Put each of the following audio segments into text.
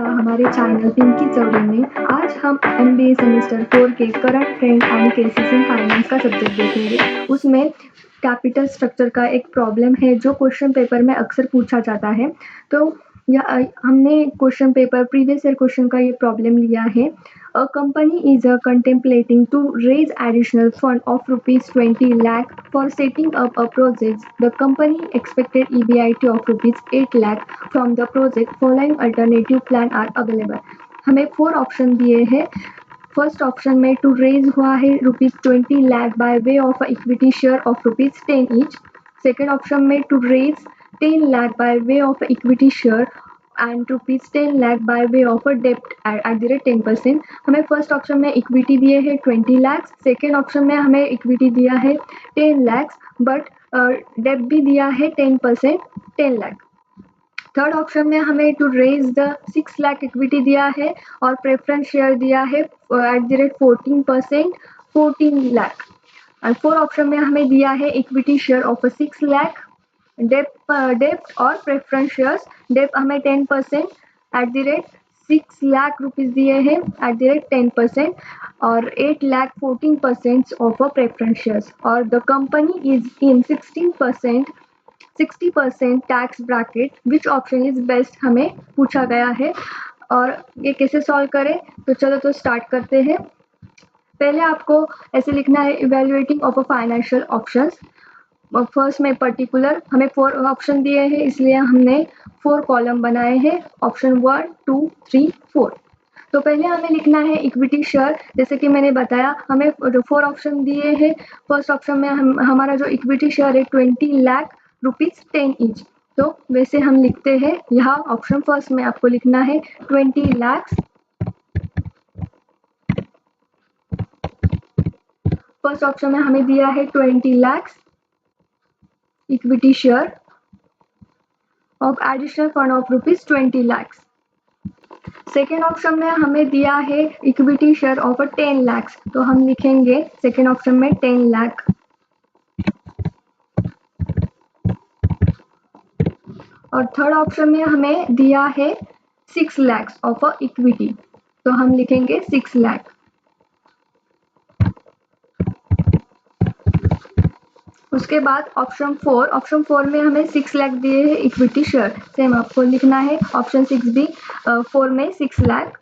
हमारे चैनल पिंकी चौधरी में। आज हम MBA सेमेस्टर 4 के current trend and cases in finance का सब्जेक्ट देखेंगे। उसमें कैपिटल स्ट्रक्चर का एक प्रॉब्लम है जो क्वेश्चन पेपर में अक्सर पूछा जाता है। तो हमने question paper previous year question का ये प्रॉब्लम लिया है। A company is contemplating to raise additional fund of rupees 20 lakh for setting up a project. The company expected EBIT of rupees 8 lakh from the project. Following alternative plan are available. हमें 4 option दिए हैं। First option में to raise हुआ है ₹20 lakh by way of equity share of ₹10 each. Second option में to raise 10 lakh by way of equity share and ₹10 lakh by way of a debt at the rate 10%। हमें first option में equity दिए है 20 lakhs, second option में हमें equity दिया है 10 lakhs but डेब्ट भी दिया है 10% 10 lakh। थर्ड ऑप्शन में हमें to raise the 6 lakh equity दिया है और प्रेफरेंस शेयर दिया है एट द रेट 14% 14 लाख। और फोर्थ ऑप्शन में हमें दिया है इक्विटी शेयर ऑफ 6 लाख, डेप्ट और प्रेफरेंस शेयर्स। डेप्ट हमें 10% at the rate 6 lakh rupees दिए हैं एट द रेट 10% और 8 लाख 14% ऑफ प्रेफरेंस शेयर्स। और the company is in 60% tax bracket, which option is best हमें पूछा गया है। और ये कैसे सॉल्व करें, तो चलो तो स्टार्ट करते हैं। पहले आपको ऐसे लिखना है evaluating of a financial options. First में पर्टिकुलर हमें 4 ऑप्शन दिए हैं इसलिए हमने 4 कॉलम बनाए हैं, ऑप्शन 1 2 3 4। तो पहले हमें लिखना है इक्विटी शेयर। जैसे कि मैंने बताया हमें 4 ऑप्शन दिए हैं। फर्स्ट ऑप्शन में हमारा जो इक्विटी शेयर है 20 लाख रुपीज 10 ईच। तो वैसे हम लिखते हैं यहाँ ऑप्शन फर्स्ट में आपको लिखना है 20 लाख। फर्स्ट ऑप्शन में हमें दिया है 20 lakhs equity share of additional fund of ₹20 lakhs। Second option में हमें दिया है इक्विटी शेयर ऑफ 10 lakhs, तो हम लिखेंगे सेकेंड ऑप्शन में 10 लाख। और थर्ड ऑप्शन में हमें दिया है 6 lakhs ऑफ इक्विटी, तो हम लिखेंगे 6 लाख। उसके बाद ऑप्शन 4 में हमें 6 लाख दिए हैं इक्विटी शेयर, सेम आपको लिखना है ऑप्शन 6 भी 4 में 6 लाख।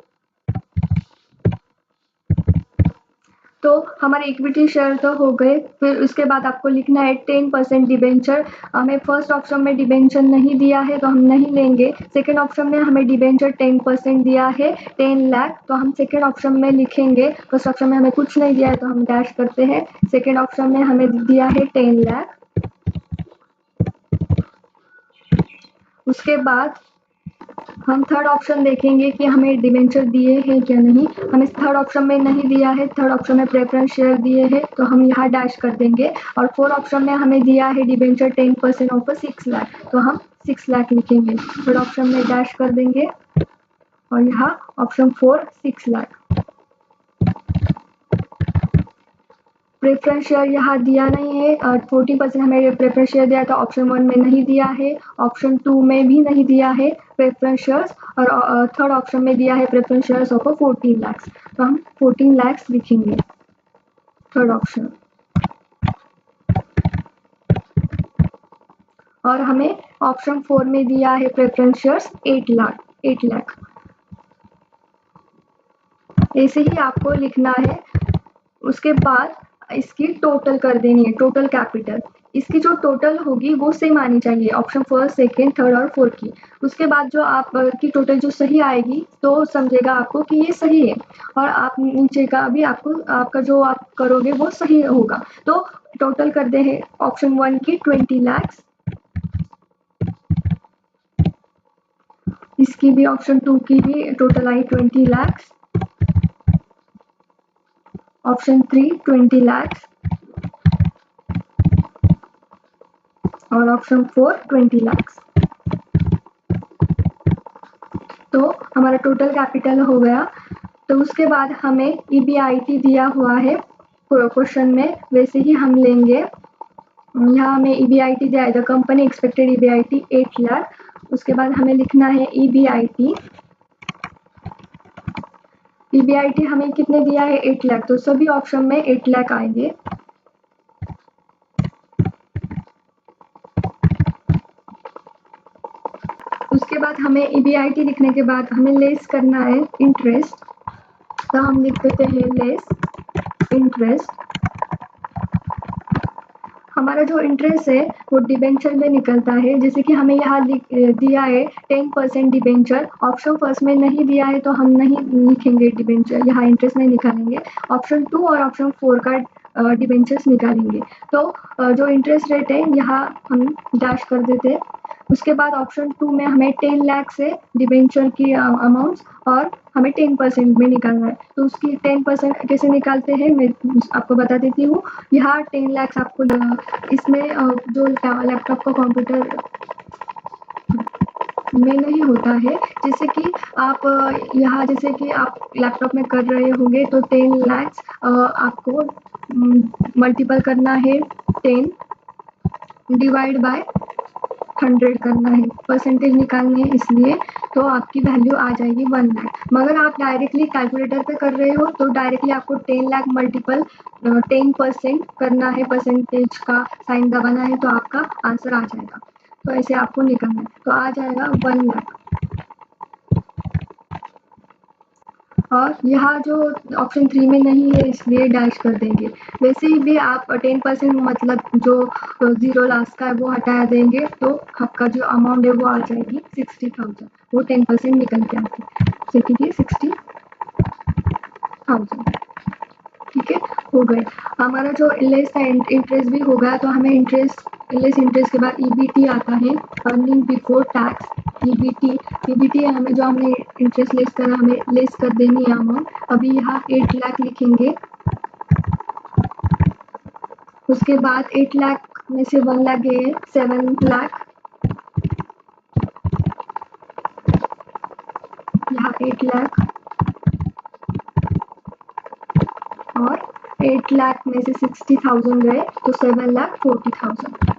तो हमारे इक्विटी शेयर तो हो गए। फिर उसके बाद आपको लिखना है 10% डिबेंचर। हमें फर्स्ट ऑप्शन में डिबेंचर नहीं दिया है तो हम नहीं लेंगे। सेकेंड ऑप्शन में हमें डिबेंचर 10% दिया है 10 लाख, तो हम सेकेंड ऑप्शन में लिखेंगे। फर्स्ट ऑप्शन में हमें कुछ नहीं दिया है तो हम डैश करते हैं। सेकेंड ऑप्शन में हमें दिया है 10 लाख। उसके बाद हम थर्ड ऑप्शन देखेंगे कि हमें डिबेंचर दिए हैं क्या नहीं। हमें थर्ड ऑप्शन में नहीं दिया है, थर्ड ऑप्शन में प्रेफरेंस शेयर दिए हैं तो हम यहाँ डैश कर देंगे। और फोर्थ ऑप्शन में हमें दिया है डिबेंचर 10% ऑफ 6 लाख, तो हम 6 लाख लिखेंगे। थर्ड ऑप्शन में डैश कर देंगे और यहाँ ऑप्शन 4 6 लाख। प्रेफरेंस शेयर यहाँ दिया नहीं है, 40% हमें प्रेफरेंस शेयर दिया था, ऑप्शन 1 में नहीं दिया है, ऑप्शन 2 में भी नहीं दिया है प्रेफरेंस शेयर्स, और थर्ड ऑप्शन में दिया है प्रेफरेंस शेयर्स ऑफ 14 लाख, तो हम 14 लाख लिखेंगे थर्ड ऑप्शन। और हमें ऑप्शन 4 में दिया है प्रेफरेंस शेयर्स 8 लाख। ऐसे ही आपको लिखना है। उसके बाद इसकी टोटल कर देनी है, टोटल कैपिटल। इसकी जो टोटल होगी वो सेम आनी चाहिए ऑप्शन फर्स्ट सेकेंड थर्ड और फोर्थ की। उसके बाद जो आपकी टोटल जो सही आएगी तो समझेगा आपको कि ये सही है, और आप नीचे का भी आपका जो आप करोगे वो सही होगा। तो टोटल कर दे है ऑप्शन 1 की 20 लाख, इसकी भी ऑप्शन 2 की भी total I 20 lakh, option 3 20 lakh और ऑप्शन 4 20 लाख। तो हमारा टोटल कैपिटल हो गया। तो उसके बाद हमें EBIT दिया हुआ है क्वेश्चन में, वैसे ही हम लेंगे। यहाँ हमें EBIT दिया है, the company expected EBIT 8 lakh. उसके बाद हमें लिखना है EBIT EBIT हमें कितने दिया है 8 लाख, तो सभी ऑप्शन में 8 लाख आएंगे। उसके बाद हमें EBIT लिखने के बाद हमें लेस करना है इंटरेस्ट, तो हम लिख देते हैं लेस इंटरेस्ट। हमारा जो इंटरेस्ट है वो डिबेंचर में निकलता है, जैसे कि हमें यहाँ दिया है 10% डिबेंचर। ऑप्शन फर्स्ट में नहीं दिया है तो हम नहीं लिखेंगे डिबेंचर, यहाँ इंटरेस्ट नहीं निकालेंगे। ऑप्शन 2 और ऑप्शन 4 का डिबेंचर्स निकालेंगे। तो जो इंटरेस्ट रेट है यहाँ हम डैश कर देते हैं। उसके बाद ऑप्शन 2 में हमें 10 लाख से डिबेंचर की अमाउंट्स और हमें 10% में निकालना है, तो उसकी 10% कैसे निकालते हैं मैं आपको बता देती हूँ। यहाँ 10 लाख आपको इसमें जो लैपटॉप का कंप्यूटर में नहीं होता है, जैसे कि आप यहाँ जैसे कि आप लैपटॉप में कर रहे होंगे तो 10 लाख आपको मल्टीपल करना है 10 डिवाइड बाय 100 करना है, परसेंटेज निकालने है इसलिए, तो आपकी वैल्यू आ जाएगी 1 लाख। मगर आप डायरेक्टली कैलकुलेटर पे कर रहे हो तो डायरेक्टली आपको 10 लाख मल्टीपल 10% करना है, परसेंटेज का साइन दबाना है, तो आपका आंसर आ जाएगा। तो ऐसे आपको निकालना है, तो आ जाएगा 1 लाख। और यहाँ जो ऑप्शन 3 में नहीं है इसलिए डैश कर देंगे। वैसे ही भी आप 10% मतलब जो 0 लास्ट का है वो हटा देंगे तो आपका जो अमाउंट है वो आ जाएगी 60,000, वो 10% निकल के आती है, जैसे कि 60,000। ठीक है, हो गए। हमारा जो लेस था इंटरेस्ट भी हो गया, तो हमें लेस इंटरेस्ट के बाद EBT आता है, अर्निंग बिफोर टैक्स। EBT हमें जो हमने इंटरेस्ट लेस करा हमें लेस कर देनी है अमाउंट। अभी यहाँ 8 लाख लिखेंगे। उसके बाद 8 लाख में से 1 लाख गए 7 लाख, यहाँ 8 लाख और 8 लाख में से 60,000 गए तो 7,40,000।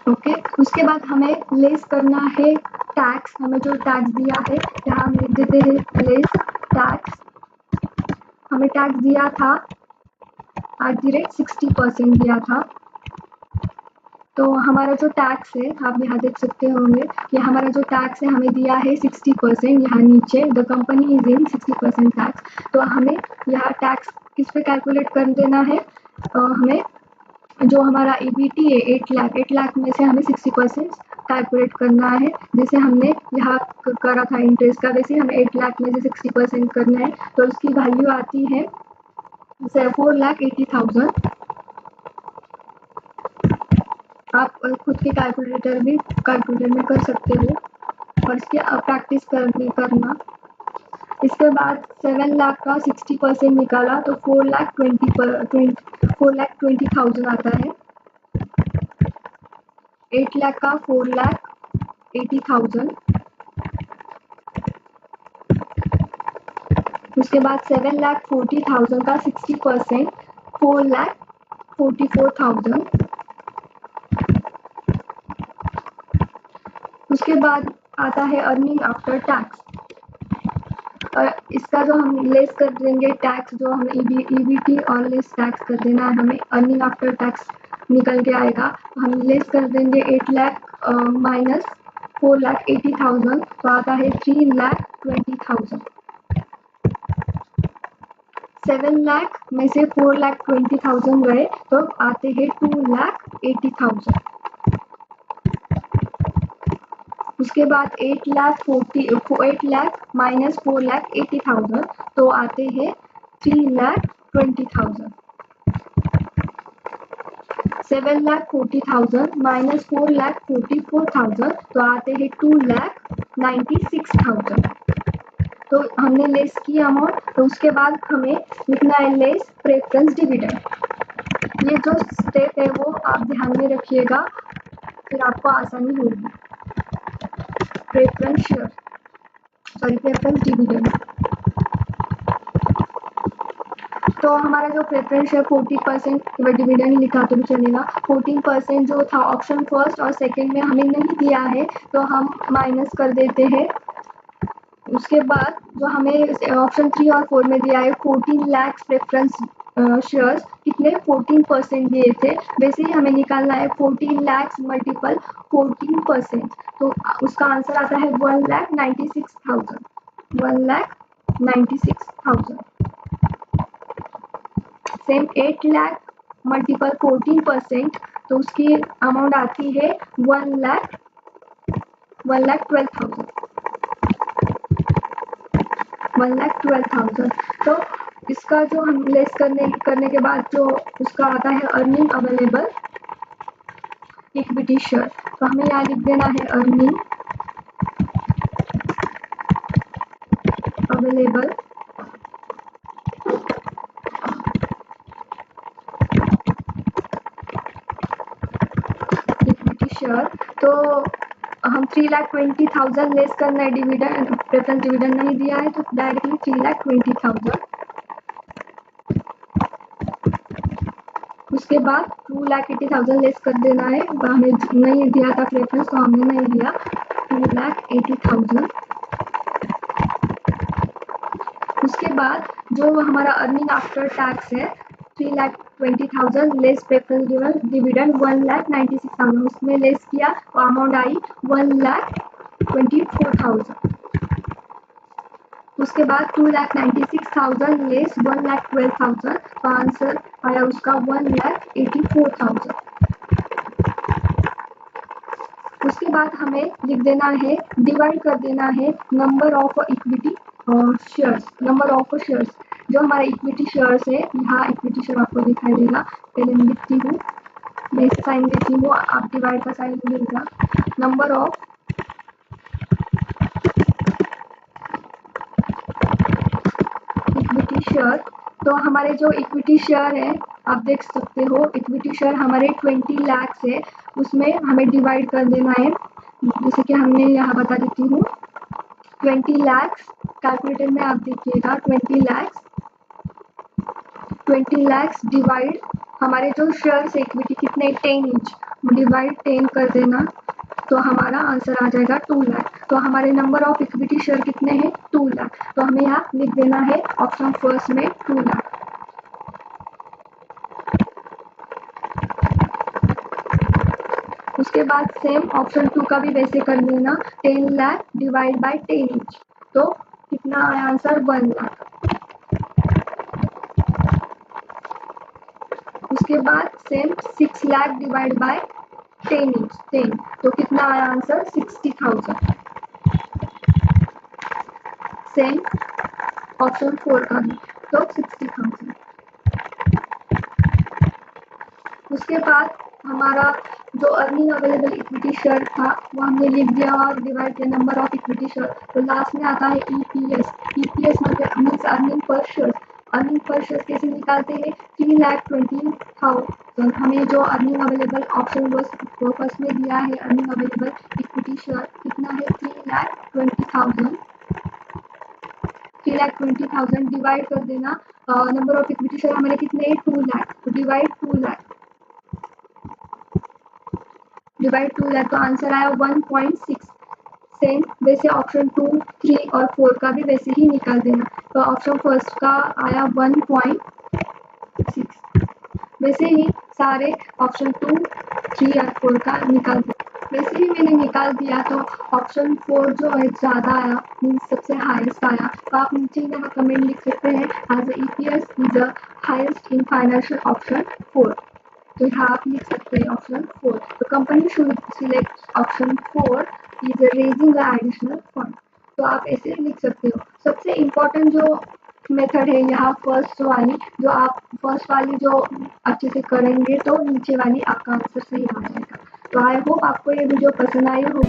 ओके, उसके बाद हमें लेस करना है टैक्स। हमें जो टैक्स दिया है यहाँ हम लिख देते हैं लेस टैक्स। हमें टैक्स दिया था @60% दिया था, तो हमारा जो टैक्स है आप यहाँ देख सकते होंगे कि हमारा जो टैक्स है हमें दिया है 60%। यहाँ नीचे the company is in 60% tax, तो हमें यहाँ टैक्स किस पे कैलकुलेट कर देना है। हमें जो हमारा EBT है 8 लाख में से हमें 60% कैलकुलेट करना है, जैसे हमने यहाँ करा था इंटरेस्ट का, वैसे हमें 8 लाख में से 60% करना है, तो उसकी वैल्यू आती है 4,80,000। आप खुद के कैलकुलेटर में कर सकते हो और इसकी प्रैक्टिस करना। इसके बाद 7 लाख का 60% निकाला तो 4,20,000 आता है। 8 लाख का 4,80,000। उसके बाद 7,40,000 का 60% 4,44,000। उसके बाद आता है अर्निंग आफ्टर टैक्स, और इसका जो हम लेस कर देंगे टैक्स, जो हमें EBT और लेस टैक्स कर देना है, हमें अर्निंग आफ्टर टैक्स निकल के आएगा। हम लेस कर देंगे 8 लाख माइनस 4,80,000, तो आता है 3,20,000। 7 लाख में से 4,20,000 गए तो आते हैं 2,80,000। उसके बाद 8 लाख माइनस 4,80,000, तो आते हैं 3,20,000। 7,40,000 माइनस 4,44,000, तो आते हैं 2,96,000। तो हमने लेस की अमाउंट, तो उसके बाद हमें लिखना है लेस प्रेफरेंस डिविडेंड। ये जो स्टेप है वो आप ध्यान में रखिएगा, फिर आपको आसानी होगी। Preference dividend. तो हमारा जो प्रेफरेंस है 40% डिविडेंड लिखा तो भी चलेगा। 14% जो था ऑप्शन फर्स्ट और सेकंड में हमें नहीं दिया है तो हम माइनस कर देते हैं। उसके बाद जो हमें ऑप्शन 3 और 4 में दिया है 14 लाख प्रेफरेंस शेयर्स, कितने 14% दिए थे। वैसे ही हमें निकालना है 14 लाख मल्टीपल 14%, तो उसका आंसर आता है 1,96,000। 1,96,000। सेम 8 लाख मल्टीपल 14%, तो उसकी अमाउंट आती है 1,12,000। 1,12,000। तो इसका जो हम लेस करने के बाद जो उसका आता है अर्निंग अवेलेबल इक्विटी शेयर, तो हमें यहाँ लिख देना है अर्निंग अवेलेबल इक्विटी शेयर। तो हम 3,20,000 लेस करना है डिविडेंड, प्रेफरेंस डिविडेंड नहीं दिया है तो डायरेक्टली 3,20,000। उसके बाद 2,80,000 लेस कर देना है, हमें नहीं दिया था प्रेफरेंस तो हमने नहीं दिया। 2,80,000। उसके बाद जो हमारा अर्निंग आफ्टर टैक्स है 3,20,000 लेस प्रेफरेंस डिविडेंड 1,96,000, उसमें लेस किया तो अमाउंट आई 1,24,000। उसके बाद 2,96,000 लेस 1,12,000, तो आंसर आया उसका 1,84,000। उसके बाद हमें लिख देना है, डिवाइड कर देना है number of equity shares, number of shares. जो हमारे इक्विटी शेयर्स है, यहाँ इक्विटी शेयर आपको दिखाई देगा। पहले मैं लिखती हूँ, मैं साइन देती हूँ, आप डिवाइड का साइन मिलेगा। नंबर ऑफ इक्विटी शेयर, तो हमारे जो इक्विटी शेयर है आप देख सकते हो, इक्विटी शेयर हमारे 20 लाख है, उसमें हमें डिवाइड कर देना है। जैसे कि हमने यहाँ बता देती हूँ 20 लाख कैलकुलेटर में आप देखिएगा 20 लाख डिवाइड हमारे जो शेयर्स इक्विटी कितने 10 इंच डिवाइड 10 कर देना, तो हमारा आंसर आ जाएगा 2 लाख। तो हमारे नंबर ऑफ इक्विटी शेयर कितने हैं 2 लाख, तो हमें यहाँ लिख देना है ऑप्शन फर्स्ट में 2 लाख। उसके बाद सेम ऑप्शन 2 का भी वैसे कर देना 10 लाख डिवाइड बाय 10 इंच, तो कितना आया आंसर 1 लाख। उसके बाद same 6 lakh divide by 10 inch 10, तो कितना आया आंसर 60,000। सेम ऑप्शन 4 का भी, तो 60,000। उसके बाद हमारा जो अर्निंग अवेलेबल इक्विटी शेयर था वो हमने लिख दिया और डिवाइड किया नंबर ऑफ इक्विटी शेयर, तो लास्ट में आता है ईपीएस। ईपीएस मतलब means earning per share. Earning per share कैसे निकालते हैं 3,20,000। हमें जो अर्निंग अवेलेबल ऑप्शन वो फर्स्ट में दिया है, अर्निंग अवेलेबल इक्विटी शेयर कितना है 3,20,000। 3,20,000 डिवाइड कर देना, नंबर ऑफ इक्विटी शेयर हमारे कितने 2 लाख, तो डिवाइड 2 लाख डिवाइड 2 लाख, तो आंसर आया 1.6। सेम वैसे ऑप्शन 2, 3 और 4 का भी वैसे ही निकाल देना, तो ऑप्शन फर्स्ट का आया 1.6। वैसे ही सारे ऑप्शन 2, 3 और 4 का निकाल दिया। वैसे ही मैंने निकाल दिया, तो ऑप्शन 4 जो है ज़्यादा आया, मीन्स सबसे हाईएस्ट आया। तो आप नीचे यहाँ कमेंट लिख सकते हैं as EPS is the highest in financial option 4, तो यहाँ आप लिख सकते हैं ऑप्शन 4। तो company should select option 4 is raising the additional fund, तो आप ऐसे लिख सकते हो। सबसे इम्पोर्टेंट जो मेथड है यहाँ फर्स्ट वाली, जो आप फर्स्ट वाली जो अच्छे से करेंगे तो नीचे वाली आपका आंसर सही आ जाएगा। तो आई होप आपको ये वीडियो पसंद आई होगी।